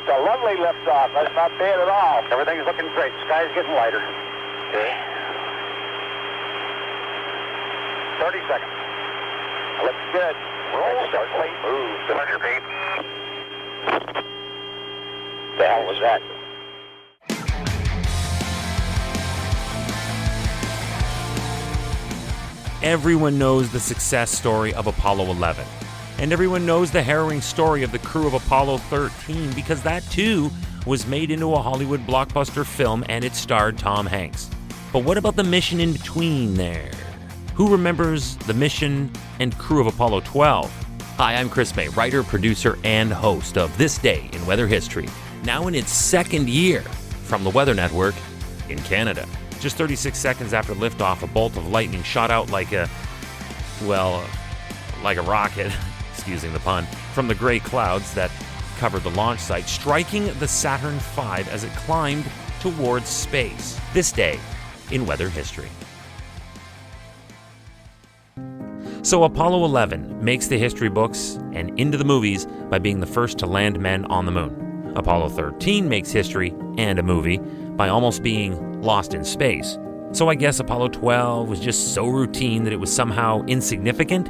That's a lovely liftoff. That's not bad at all. Everything's looking great. Sky's getting lighter. Okay. 30 seconds. Looks good. Roll, start, late. Move. 200 feet. The hell was that? Everyone knows the success story of Apollo 11. And everyone knows the harrowing story of the crew of Apollo 13 because that too was made into a Hollywood blockbuster film and it starred Tom Hanks. But what about the mission in between there? Who remembers the mission and crew of Apollo 12? Hi, I'm Chris May, writer, producer, and host of This Day in Weather History, now in its second year from the Weather Network in Canada. Just 36 seconds after liftoff, a bolt of lightning shot out like a rocket, excusing the pun, from the gray clouds that covered the launch site, striking the Saturn V as it climbed towards space. This day in weather history. So Apollo 11 makes the history books and into the movies by being the first to land men on the moon. Apollo 13 makes history and a movie by almost being lost in space. So I guess Apollo 12 was just so routine that it was somehow insignificant?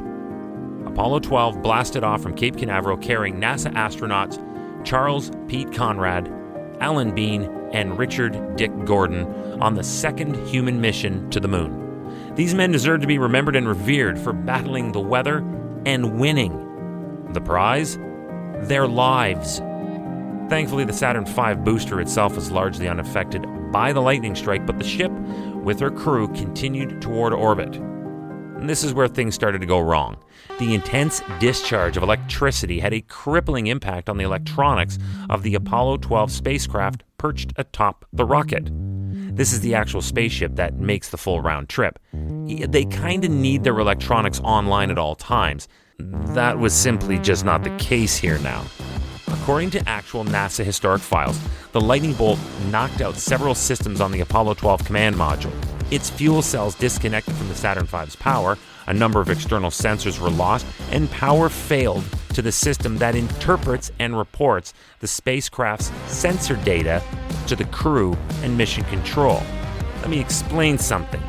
Apollo 12 blasted off from Cape Canaveral carrying NASA astronauts Charles Pete Conrad, Alan Bean, and Richard Dick Gordon on the second human mission to the moon. These men deserve to be remembered and revered for battling the weather and winning. The prize? Their lives. Thankfully, the Saturn V booster itself was largely unaffected by the lightning strike, but the ship, with her crew, continued toward orbit. And this is where things started to go wrong. The intense discharge of electricity had a crippling impact on the electronics of the Apollo 12 spacecraft perched atop the rocket. This is the actual spaceship that makes the full round trip. They kind of need their electronics online at all times. That was simply just not the case here now. According to actual NASA historic files, the lightning bolt knocked out several systems on the Apollo 12 command module. Its fuel cells disconnected from the Saturn V's power, a number of external sensors were lost, and power failed to the system that interprets and reports the spacecraft's sensor data to the crew and mission control. Let me explain something.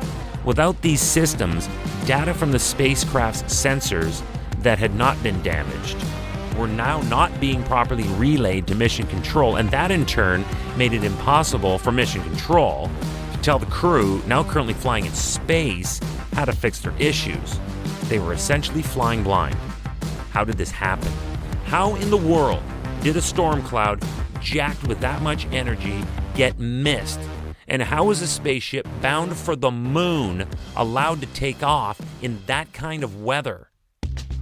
Without these systems, data from the spacecraft's sensors that had not been damaged were now not being properly relayed to mission control, and that in turn made it impossible for mission control to tell the crew, now currently flying in space, how to fix their issues. They were essentially flying blind. How did this happen? How in the world did a storm cloud jacked with that much energy get missed? And how is a spaceship bound for the moon allowed to take off in that kind of weather?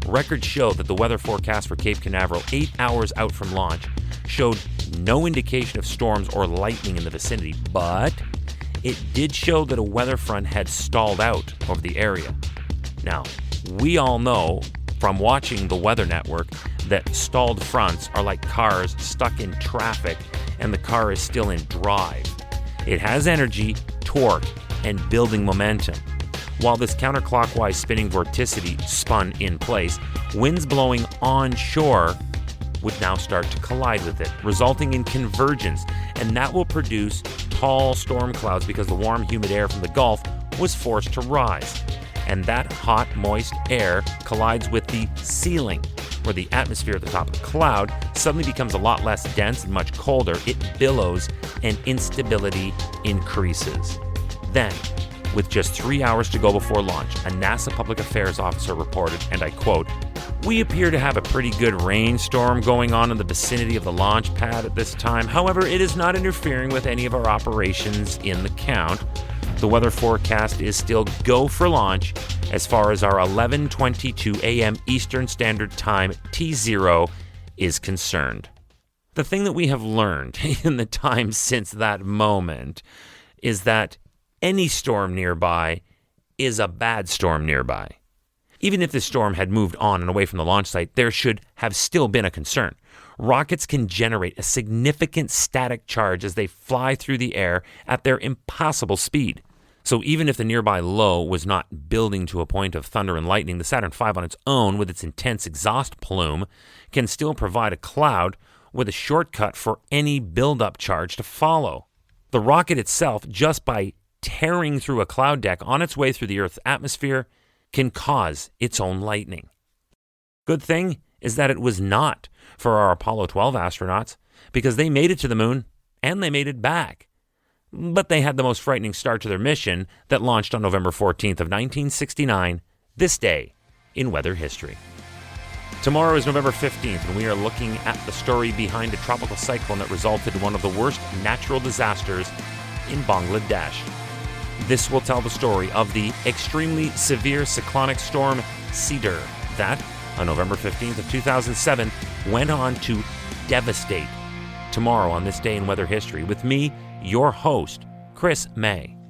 Records show that the weather forecast for Cape Canaveral 8 hours out from launch showed no indication of storms or lightning in the vicinity, but it did show that a weather front had stalled out over the area. Now, we all know from watching the Weather Network that stalled fronts are like cars stuck in traffic and the car is still in drive. It has energy, torque, and building momentum. While this counterclockwise spinning vorticity spun in place, winds blowing onshore would now start to collide with it, resulting in convergence, and that will produce tall storm clouds because the warm, humid air from the Gulf was forced to rise. And that hot, moist air collides with the ceiling, where the atmosphere at the top of the cloud suddenly becomes a lot less dense and much colder. It billows and instability increases. Then, with just 3 hours to go before launch, a NASA public affairs officer reported, and I quote, "We appear to have a pretty good rainstorm going on in the vicinity of the launch pad at this time. However, it is not interfering with any of our operations in the count. The weather forecast is still go for launch as far as our 11:22 a.m. Eastern Standard Time T0 is concerned." The thing that we have learned in the time since that moment is that any storm nearby is a bad storm nearby. Even if the storm had moved on and away from the launch site, there should have still been a concern. Rockets can generate a significant static charge as they fly through the air at their impossible speed. So even if the nearby low was not building to a point of thunder and lightning, the Saturn V on its own, with its intense exhaust plume, can still provide a cloud with a shortcut for any buildup charge to follow. The rocket itself, just by tearing through a cloud deck on its way through the Earth's atmosphere, can cause its own lightning. Good thing is that it was not for our Apollo 12 astronauts, because they made it to the moon and they made it back. But they had the most frightening start to their mission that launched on November 14th of 1969, this day in weather history. Tomorrow is November 15th, and we are looking at the story behind a tropical cyclone that resulted in one of the worst natural disasters in Bangladesh. This will tell the story of the extremely severe cyclonic storm Cedar that, on November 15th of 2007, went on to devastate tomorrow on this day in weather history with me, your host, Chris May.